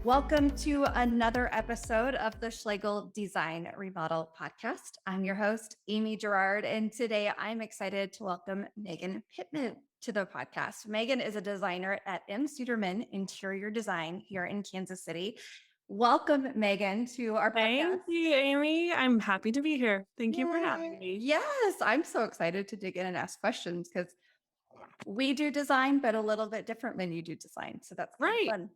Welcome to another episode of the Schlegel Design Remodel Podcast. I'm your host, Amy Gerard, and today I'm excited to welcome Megan Pittman to the podcast. Megan is a designer at M. Suderman Interior Design here in Kansas City. Welcome, Megan, to our podcast. Thank you, Amy. I'm happy to be here. Thank you for having Yay. me. Yes, I'm so excited to dig in and ask questions because we do design, but a little bit different when you do design. So that's kind of Right. fun.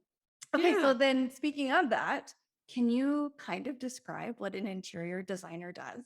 Okay, Yeah. so then speaking of that, can you kind of describe what an interior designer does?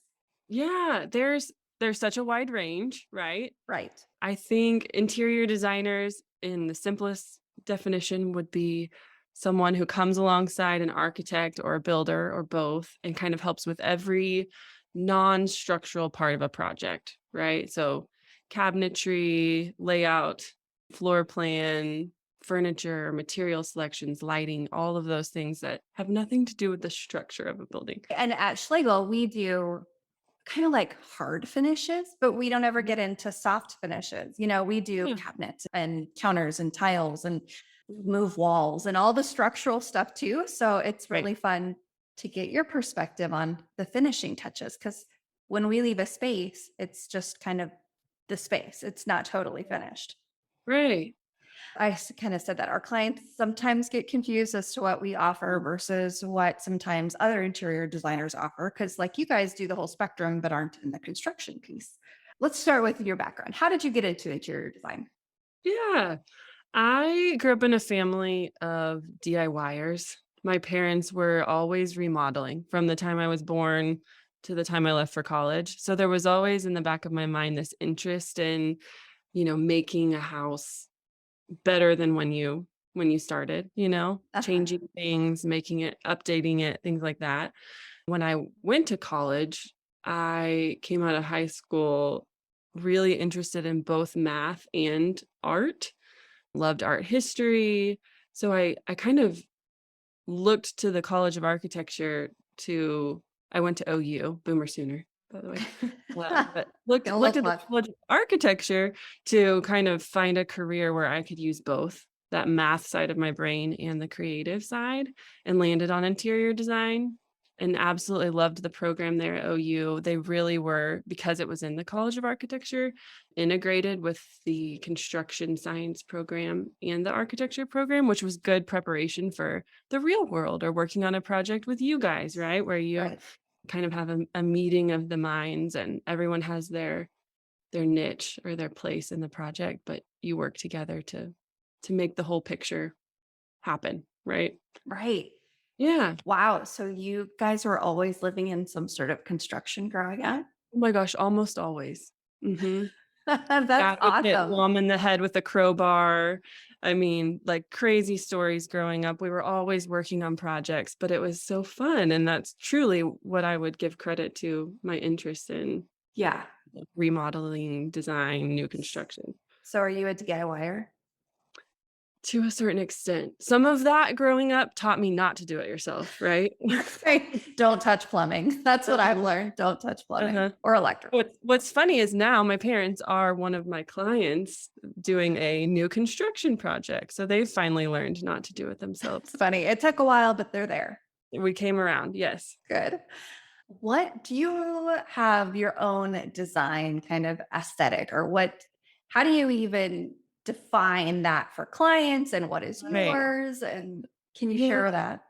Yeah. There's such a wide range, right? Right. I think interior designers in the simplest definition would be someone who comes alongside an architect or a builder or both and kind of helps with every non-structural part of a project, right? So cabinetry, layout, floor plan, furniture, material selections, lighting, all of those things that have nothing to do with the structure of a building. And at Schlegel, we do kind of like hard finishes, but we don't ever Mhm. get into soft finishes. We do Yeah. cabinets and counters and tiles and move walls and all the structural stuff too. So it's Right. really fun to get your perspective on the finishing touches because when we leave a space, it's just kind of the space. It's not totally finished. Right. I kind of said that our clients sometimes get confused as to what we offer versus what sometimes other interior designers offer. Cause like you guys do the whole spectrum, but aren't in the construction piece. Let's start with your background. How did you get into interior design? Yeah. I grew up in a family of DIYers. My parents were always remodeling from the time I was born to the time I left for college. So there was always in the back of my mind this interest in, making a house better than when you started, Uh-huh. changing things, making it, updating it, things like that. When I went to college, I came out of high school really interested in both math and art. Loved art history. So I kind of looked to the College of Architecture to I went to OU, Boomer Sooner, by the way. But looked Gonna looked look at the much. College of Architecture to kind of find a career where I could use both that math side of my brain and the creative side, and landed on interior design and absolutely loved the program there at OU. They really were, because it was in the College of Architecture, integrated with the construction science program and the architecture program, which was good preparation for the real world or working on a project with you guys, right? Where you Right. kind of have a meeting of the minds and everyone has their niche or their place in the project, but you work together to make the whole picture happen, right? Right. Yeah. Wow. So you guys were always living in some sort of construction growing up? Oh my gosh, almost always. Mhm. That's Dad would hit awesome. mom in the head with a crowbar. I mean, like, crazy stories growing up. We were always working on projects, but it was so fun, and that's truly what I would give credit to my interest in, Yeah. like, remodeling, design, new construction. So are you a DIYer? To a certain extent. Some of that growing up taught me not to do it yourself, right? Right. Don't touch plumbing. That's what I've Uh-huh, learned. Don't touch plumbing uh-huh. or electrical. What's funny is now my parents are one of my clients doing a new construction project, so they've finally learned not to do it It's themselves. funny. It took a while, but they're there. We came around, yes. Good. What do you have your own design kind of aesthetic or how do you even define that for clients and what is Right. yours? And can you Yeah, share that?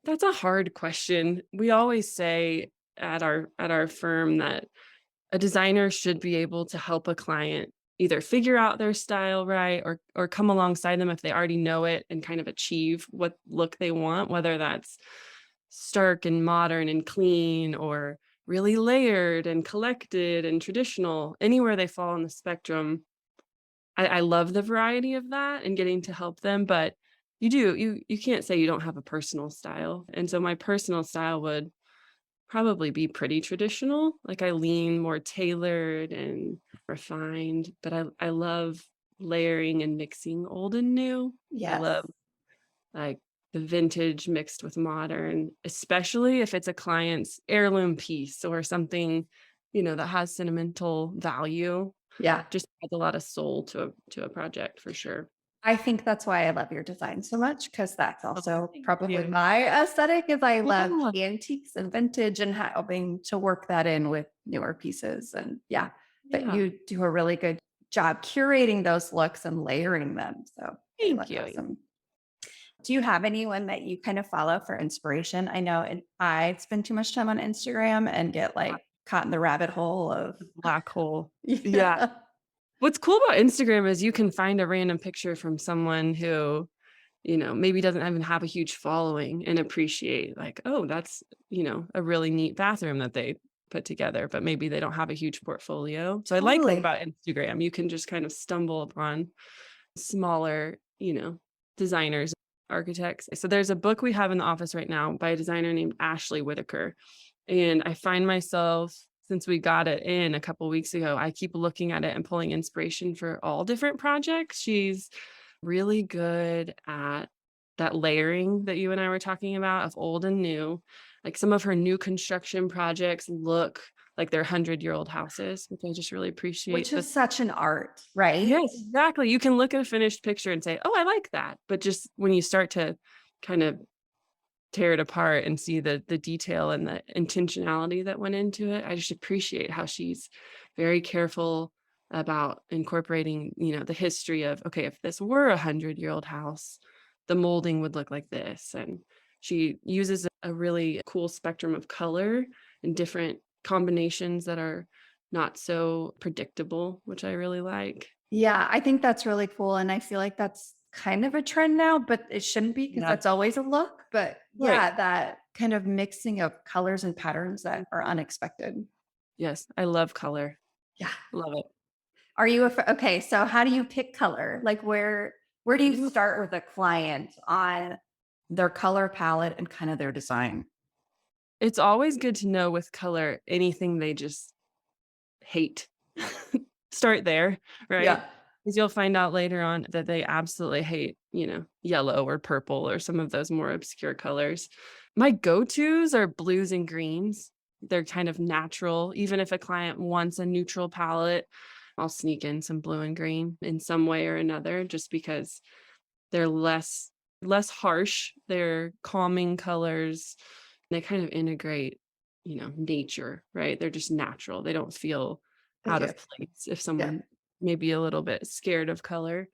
that's a hard question. We always say at our firm that a designer should be able to help a client either figure out their style right or come alongside them if they already know it and kind of achieve what look they want, whether that's stark and modern and clean or really layered and collected and traditional. Anywhere they fall on the spectrum, I love the variety of that and getting to help them, but you can't say you don't have a personal style. And so my personal style would probably be pretty traditional. Like, I lean more tailored and refined, but I love layering and mixing old and new. I Yes. love, like, the vintage mixed with modern, especially if it's a client's heirloom piece or something, that has sentimental value. Yeah. Just adds a lot of soul to a project for sure. I think that's why I love your design so much because that's Oh, also thank probably you. my aesthetic is I love Yeah. antiques and vintage and helping to work that in with newer pieces. And yeah, but Yeah. you do a really good job curating those looks and layering them. So I think Thank that's you. awesome. Do you have anyone that you kind of follow for inspiration? I know I spend too much time on Instagram and get like caught in the rabbit hole of Black hole. Yeah. yeah. What's cool about Instagram is you can find a random picture from someone who, maybe doesn't even have a huge following and appreciate like, oh, that's, a really neat bathroom that they put together, but maybe they don't have a huge portfolio. So I like that Totally. about Instagram. You can just kind of stumble upon smaller, designers, architects. So there's a book we have in the office right now by a designer named Ashley Whitaker. And I find myself, since we got it in a couple weeks ago, I keep looking at it and pulling inspiration for all different projects. She's really good at that layering that you and I were talking about of old and new. Like some of her new construction projects look like they're 100-year-old houses, which I just really Which appreciate. is such an art, right? Yes, exactly. You can look at a finished picture and say, "Oh, I like that." But just when you start to kind of tear it apart and see the detail and the intentionality that went into it, I just appreciate how she's very careful about incorporating, the history of, okay, if this were a 100-year-old house, the molding would look like this. And she uses a really cool spectrum of color and different combinations that are not so predictable, which I really like. Yeah, I think that's really cool, and I feel like that's kind of a trend now, but it shouldn't be because Yeah. that's always a look, but Right. yeah, that kind of mixing of colors and patterns that are unexpected. Yes, I love color. Yeah. Love it. Are you okay, so how do you pick color? Like where do you Yeah. start with a client on their color palette and kind of their design? It's always good to know with color anything they just hate. Start there, right? Yeah. Because you'll find out later on that they absolutely hate, yellow or purple or some of those more obscure colors. My go-tos are blues and greens. They're kind of natural. Even if a client wants a neutral palette, I'll sneak in some blue and green in some way or another just because they're less harsh, they're calming colors. They kind of integrate, nature, right? They're just natural. They don't feel I out do. of place if Yeah. someone may be a little bit scared of color.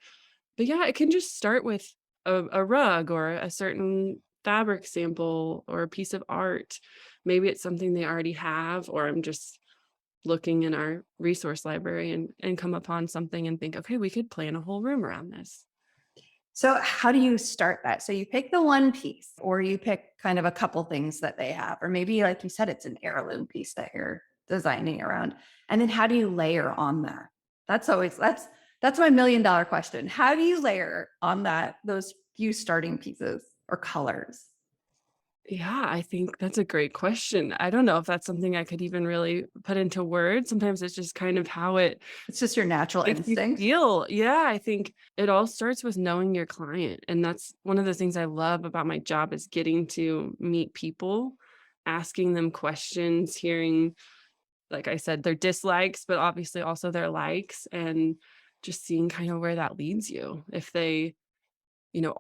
But yeah, it can just start with a rug or a certain fabric sample or a piece of art. Maybe it's something they already have, or I'm just looking in our resource library and come upon something and think, okay, we could plan a whole room around this. So how do you start that? So you pick the one piece or you pick kind of a couple things that they have, or maybe like you said, it's an heirloom piece that you're designing around. And then how do you layer on that? That's my $1,000,000 question. How do you layer on that those few starting pieces or colors? Yeah, I think that's a great question. I don't know if that's something I could even really put into words. Sometimes it's just kind of how it It's just your natural makes you instinct. feel. Yeah, I think it all starts with knowing your client. And that's one of the things I love about my job is getting to meet people, asking them questions, hearing, like I said, their dislikes, but obviously also their likes, and just seeing kind of where that leads you. If they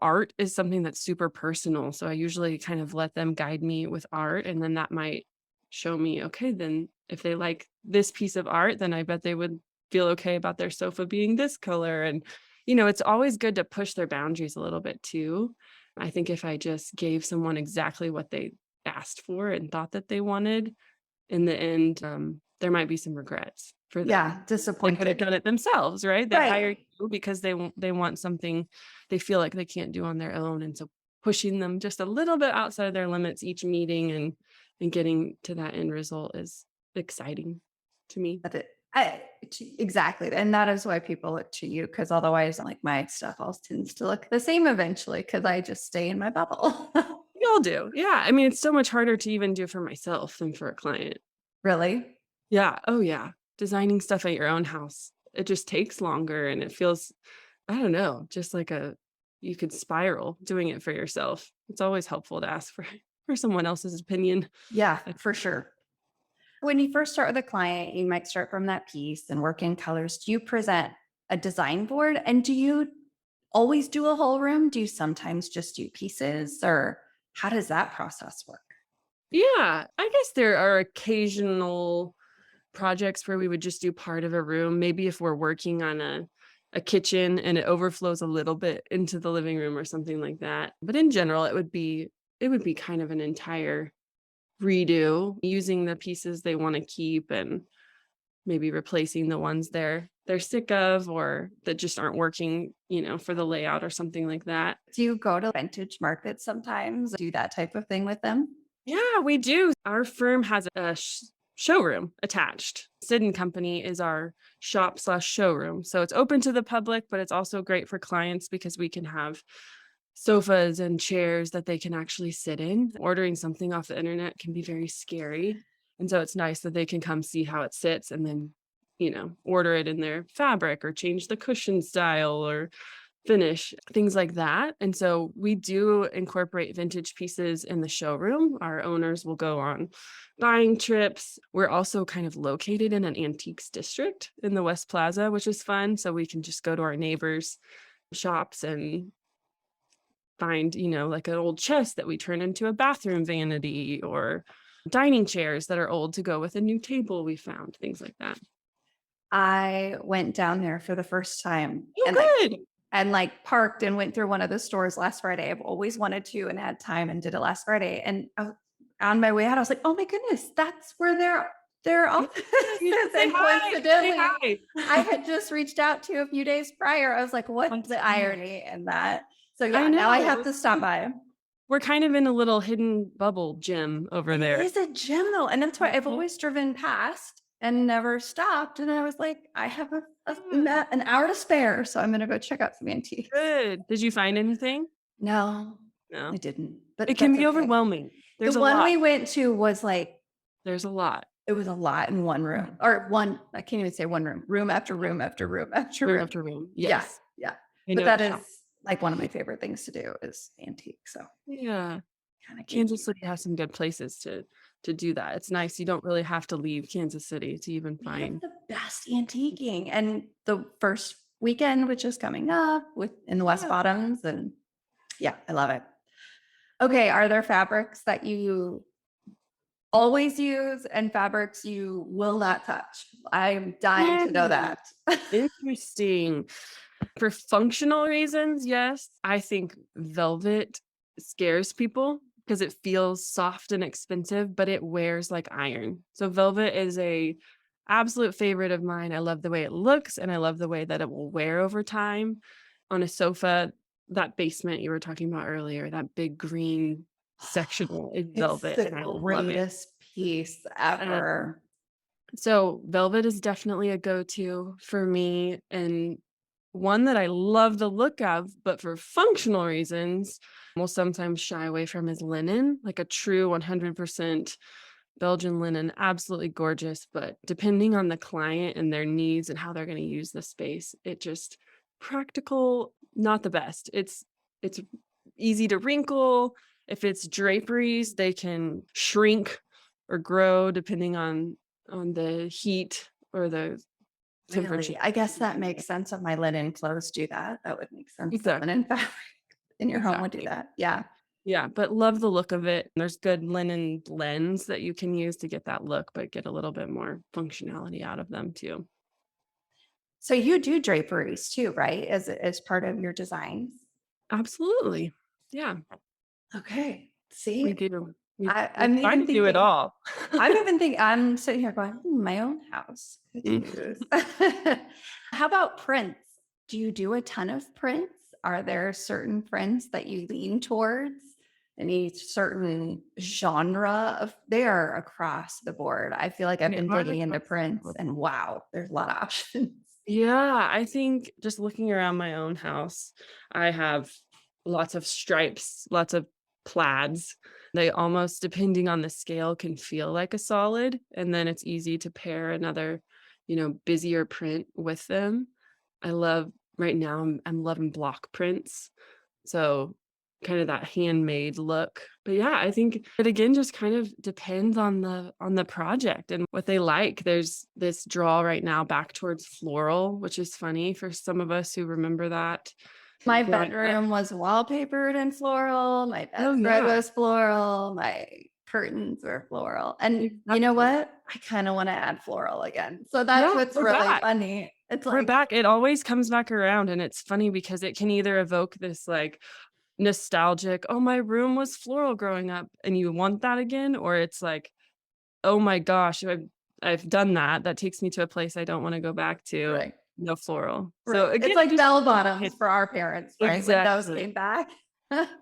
art is something that's super personal. So I usually kind of let them guide me with art. And then that might show me, okay, then if they like this piece of art, then I bet they would feel okay about their sofa being this color. And, it's always good to push their boundaries a little bit too. I think if I just gave someone exactly what they asked for and thought that they wanted, in the end, there might be some regrets for them. Yeah, They could have disappointed. done it themselves, right? They Right. hired you because they want something they feel like they can't do on their own, and so pushing them just a little bit outside of their limits each meeting and getting to that end result is exciting to me. That it exactly, and that is why people look to you because otherwise, like, my stuff all tends to look the same eventually because I just stay in my bubble. We all do. Yeah, I mean, it's so much harder to even do for myself than for a client. Really? Yeah, oh yeah. Designing stuff at your own house, it just takes longer and it feels, I don't know, just like you could spiral doing it for yourself. It's always helpful to ask for for someone else's opinion. Yeah, I for sure. When you first start with a client, you might start from that piece and work in colors. Do you present a design board? And do you always do a whole room? Do you sometimes just do pieces, or how does that process work? Yeah, I guess there are occasional projects where we would just do part of a room, maybe if we're working on a kitchen and it overflows a little bit into the living room or something like that. But in general, it would be kind of an entire redo using the pieces they want to keep and maybe replacing the ones they're sick of or that just aren't working, for the layout or something like that. Do you go to vintage markets sometimes? Do that type of thing with them? Yeah, we do. Our firm has a showroom attached. Sid and Company is our shop/showroom. So it's open to the public, but it's also great for clients because we can have sofas and chairs that they can actually sit in. Ordering something off the internet can be very scary. And so it's nice that they can come see how it sits and then, order it in their fabric or change the cushion style or finish, things like that. And so we do incorporate vintage pieces in the showroom. Our owners will go on buying trips. We're also kind of located in an antiques district in the West Plaza, which is fun. So we can just go to our neighbors' shops and find, like an old chest that we turn into a bathroom vanity or dining chairs that are old to go with a new table we found, things like that. I went down there for the first time Oh, and good. parked and went through one of the stores last Friday. I've always wanted to and had time and did it last Friday. And on my way out, I was like, "Oh my goodness, that's where their Yeah, office you is." should say And hi. Say coincidentally, hi. I had just reached out to a few days prior. I was like, "What's That's the fun. irony in that?" So I yeah, now I have know. to stop by. We're kind of in a little hidden bubble gym over It there. is a gym though, and that's why I've Mhm. always driven past and never stopped. And I was like, I have Yeah, an hour to spare, so I'm gonna go check out some antiques. good. Did you find anything? No, No. I didn't, It but can that's be okay. overwhelming. The There's a one lot. we went to was like There's a lot. it was a lot in one room, Mhm. or one. I can't even say one room. Room after room after room after Room room. after room. Yeah, Yes. yeah. I But know the that is shop. like one of my favorite things to do is antique. So Yeah. kind of gave Kansas me. City has some good places to do that. It's nice. You don't really have to leave Kansas City to even We have find. the best antiquing, and the first weekend, which is coming up with in the West Yeah. Bottoms, and yeah, I love it. Okay, are there fabrics that you always use and fabrics you will not touch? I'm dying to know Hmm. that. Interesting. For functional reasons, yes. I think velvet scares people because it feels soft and expensive, but it wears like iron. So velvet is a absolute favorite of mine. I love the way it looks and I love the way that it will wear over time on a sofa. That basement you were talking about earlier, that big green sectional is It's velvet the and I love it. greatest piece Uh, ever. so velvet is definitely a go-to for me and one that I love the look of, but for functional reasons, we'll sometimes shy away from is linen, like a true 100% Belgian linen, absolutely gorgeous. But depending on the client and their needs and how they're going to use the space, it just practical, not the best. It's easy to wrinkle. If it's draperies, they can shrink or grow depending on the heat or the temperature. Really, I guess that makes sense if my linen clothes do that. That would make sense that Exactly. linen fabric in your home would do Exactly. that. Yeah. Yeah, but love the look of it. There's good linen blends that you can use to get that look, but get a little bit more functionality out of them too. So you do draperies too, right? As part of your designs? Absolutely. Yeah, Okay. we See, do. We I, we I'm try even to do it thinking, all. I'm sitting here going, my own house could Mm. use. How about prints? Do you do a ton of prints? Are there certain prints that you lean towards? Any certain genre of they are across the board. I feel like I've They been are digging into across the prints board. and wow, there's a lot of options. Yeah, I think just looking around my own house, I have lots of stripes, lots of plaids. They almost, depending on the scale, can feel like a solid. And then it's easy to pair another, busier print with them. I love right now, I'm loving block prints. So kind of that handmade look. But yeah, I think it again just kind of depends on the project and what they like. There's this draw right now back towards floral, which is funny for some of us who remember that My growing up. bedroom was wallpapered in floral, my Oh, bedspread yeah, was floral, my curtains were floral, and you know exactly. what? I kinda wanna add floral again. So that's Yeah, what's we're really back. funny. It's We're like back. It always comes back around, and it's funny because it can either evoke this, like, nostalgic, "Oh, my room was floral growing up," and you want that again, or it's like, "Oh my gosh, I've done that. That takes me to a place I don't wanna go back to. right, No floral." So, right. It's again, it like just bell it bottoms for our parents, right? When those exactly, came back.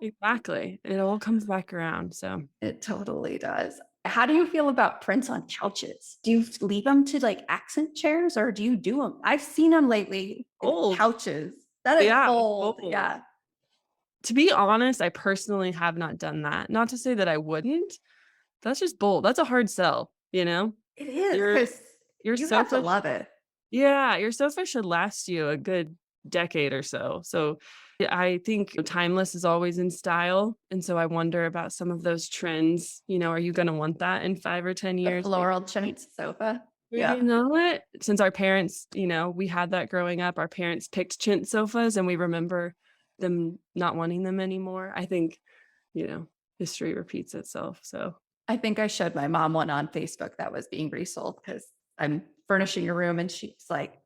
exactly. It all comes back around, so It totally does. How do you feel about prints on couches? Do you leave them to, like, accent chairs, or do you do them? I've seen them lately in bold. couches. That is Yeah, bold, bold. yeah. To be honest, I personally have not done that. Not to say that I wouldn't. That's just bold. That's a hard sell, you know? It is Your because your you have to sofa love it. yeah, your sofa should last you a good decade or so. So, yeah, I think timeless is always in style, and so I wonder about some of those trends, are you gonna want that in 5 or 10 The years? floral chintz sofa. Well, Yeah. you know what? Since our parents, we had that growing up, our parents picked chintz sofas, and we remember them not wanting them anymore. I think, you know, history repeats itself, so I think I showed my mom one on Facebook that was being resold because 'cause I'm furnishing a room and she's like,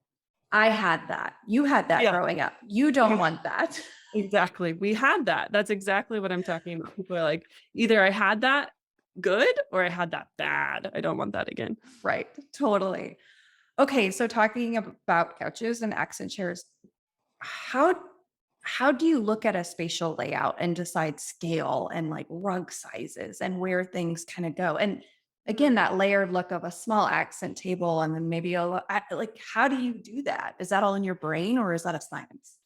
"I had that. You had that yeah, growing up. You don't ex want that." exactly. We had that. That's exactly what I'm talking about. People are like, "Either I had that good or I had that bad. I don't want that again." Right. Totally. Okay, so talking about couches and accent chairs, how how do you look at a spatial layout and decide scale and like rug sizes and where things kind of go? And again, Mm. that layered look of a small accent table and then maybe like how do you do that? Is that all in your brain or is that a science?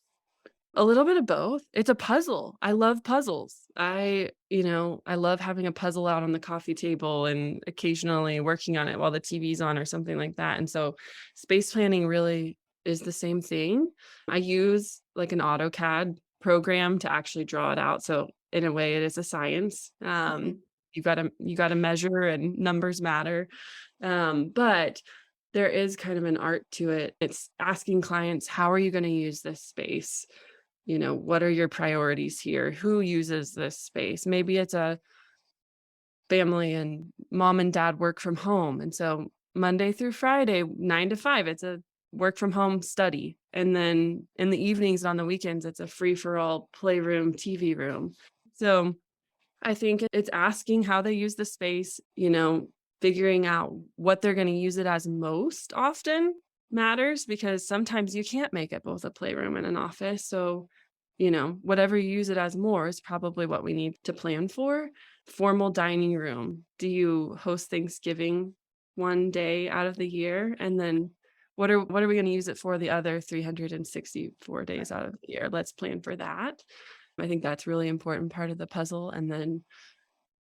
A little bit of both. It's a puzzle. I love puzzles. I love having a puzzle out on the coffee table and occasionally working on it while the TV's on or something like that. And so space planning really is the same thing. I use like an AutoCAD program to actually draw it out. So in a way it is a science. Mhm. You gotta measure and numbers matter. But there is kind of an art to it. It's asking clients, how are you going to use this space? What are your priorities here? Who uses this space? Maybe it's a family and mom and dad work from home. And so Monday through Friday, 9 to 5, it's a work from home study. And then in the evenings and on the weekends, it's a free for all playroom, TV room. So I think it's asking how they use the space, figuring out what they're going to use it as most often matters because sometimes you can't make it both a playroom and an office. So, whatever you use it as more is probably what we need to plan for. Formal dining room. Do you host Thanksgiving one day out of the year? And then what are we going to use it for the other 364 days out of the year? Let's plan for that. I think that's really important part of the puzzle, and then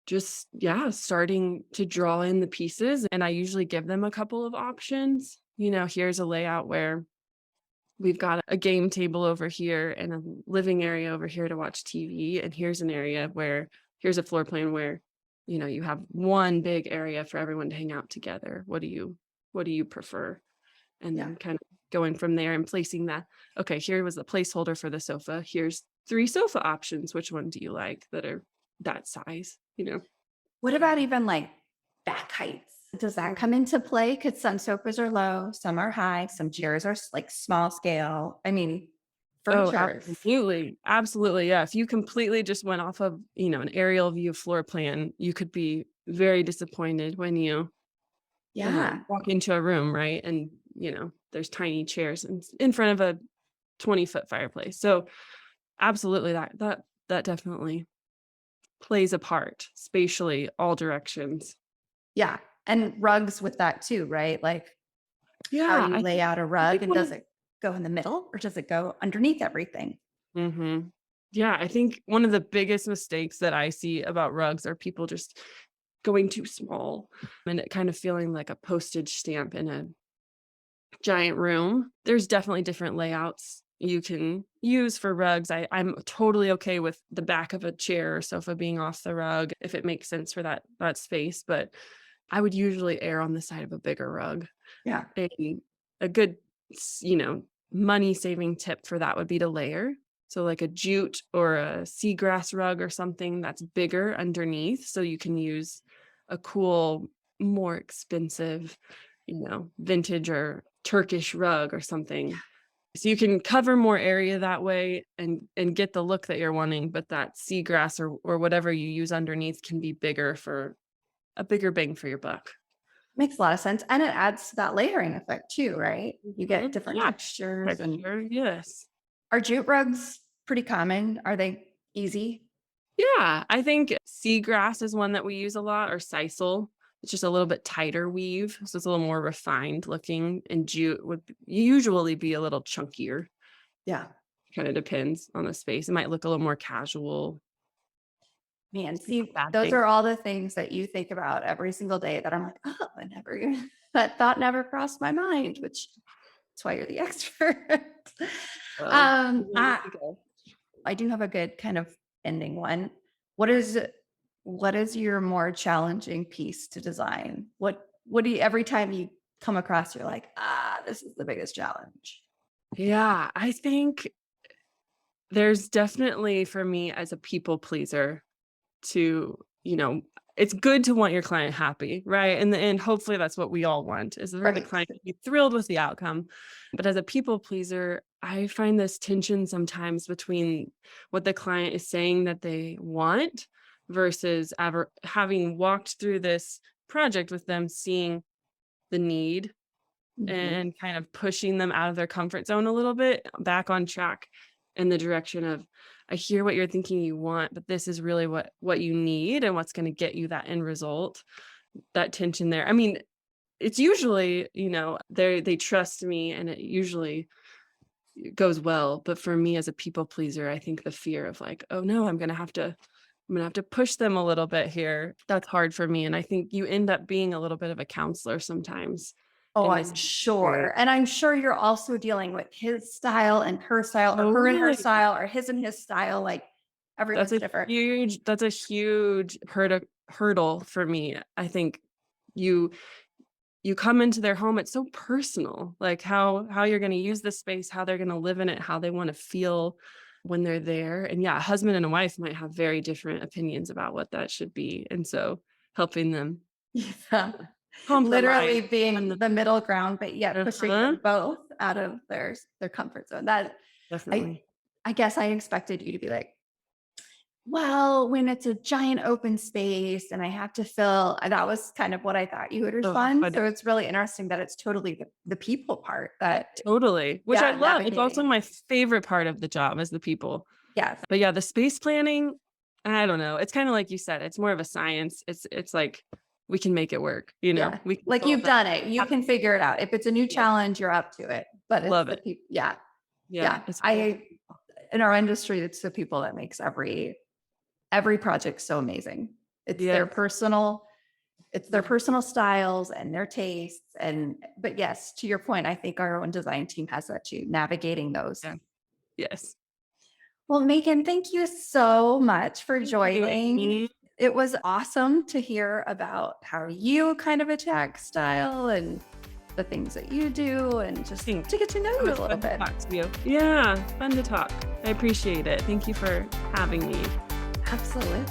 just, yeah, starting to draw in the pieces, and I usually give them a couple of options. Here's a layout where we've got a game table over here and a living area over here to watch TV, and here's a floor plan where, you have one big area for everyone to hang out together. What do you prefer? And Yeah. then kind of going from there and placing that, okay, here was the placeholder for the sofa. Here's 3 sofa options. Which one do you like that are that size, What about even like back heights? Does that Mm. come into play? Because some sofas are low, some are high, some chairs are like small scale. I mean, Oh, furniture. absolutely. Absolutely, yeah. If you completely just went off of, an aerial view floor plan, you could be very disappointed when you, Yeah. walk into a room, right? And, there's tiny chairs in front of a 20-foot fireplace. So, absolutely, that definitely plays a part spatially, all directions. Yeah. And rugs with that too, right? Like how Yeah, you lay out a I rug think and one does of it go in the middle or does it go underneath everything? mhm. Yeah, I think one of the biggest mistakes that I see about rugs are people just going too small and it kind of feeling like a postage stamp in a giant room. There's definitely different layouts you can use for rugs. I'm totally okay with the back of a chair or sofa being off the rug if it makes sense for that space, but I would usually err on the side of a bigger rug. Yeah. A a good money saving tip for that would be to layer. So like a jute or a seagrass rug or something that's bigger underneath, so you can use a cool, more expensive, vintage or Turkish rug or something. So you can cover more area that way and get the look that you're wanting, but that seagrass or whatever you use underneath can be bigger for a bigger bang for your buck. Makes a lot of sense. And it adds to that layering effect too, right? You get Mhm. different Yeah, textures. And texture, yes. are jute rugs pretty common? Are they easy? Yeah, I think seagrass is one that we use a lot, or sisal. It's just a little bit tighter weave, so it's a little more refined looking, and jute would usually be a little chunkier. Yeah. Kinda depends on the space. It might look a little more casual. Man, It's not a see, bad those thing. are all the things that you think about every single day that I'm like, oh, that thought never crossed my mind, which is why you're the expert. Well, um, ways I, to go. I do have a good kind of ending one. What is what is your more challenging piece to design? What do you every time you come across, you're like, this is the biggest challenge. Yeah, I think there's definitely for me as a people pleaser to, it's good to want your client happy, right? In the end, hopefully that's what we all want is for the Right. client to be thrilled with the outcome. But as a people pleaser, I find this tension sometimes between what the client is saying that they want versus ever having walked through this project with them, seeing the need Mhm. and kind of pushing them out of their comfort zone a little bit back on track in the direction of, I hear what you're thinking you want, but this is really what you need and what's going to get you that end result. That tension there, I mean, it's usually, they trust me and it usually goes well, but for me as a people pleaser, I think the fear of like, oh no, I'm gonna have to push them a little bit here, that's hard for me, and I think you end up being a little bit of a counselor sometimes Oh, in this I'm experience. sure. And I'm sure you're also dealing with his style and her style, or her and her Totally. style, or his and his style. Like everyone's different. That's a huge hurdle for me. I think you you come into their home, it's so personal, like how you're gonna use the space, how they're gonna live in it, how they wanna feel when they're there. And yeah, a husband and a wife might have very different opinions about what that should be. And so helping them Yeah. compromise Literally on being the the middle ground, but yet pushing uh-huh, them both out of their comfort zone. That I definitely. I guess I expected you to be like, well, when it's a giant open space and I have to fill, that was kind of what I thought you would Ugh, respond. but So it's really interesting that it's totally the people part that, totally, which I yeah, love. It's also navigating. my favorite part of the job is the people. Yes. But yeah, the space planning, I don't know. It's kinda like you said, it's more of a science. It's like we can make it work, Yeah. We can Like solve you've that. done it. You can figure it out. If it's a new Yes, challenge, you're up to it. But it's love the it. people. Yeah. Yeah, Yeah. it's all I in our industry, it's the people that makes every project so amazing. It's yes, their personal styles and their tastes. And but yes, to your point, I think our own design team has that too, navigating those. yeah, yes. Well, Megan, thank you so much for Thank you, joining. Amy. It was awesome to hear about how you kind of attack style and the things that you do and just Thanks. to get to know It you a was little fun to bit. talk to you. Yeah, fun to talk. I appreciate it. Thank you for having me. Absolutely.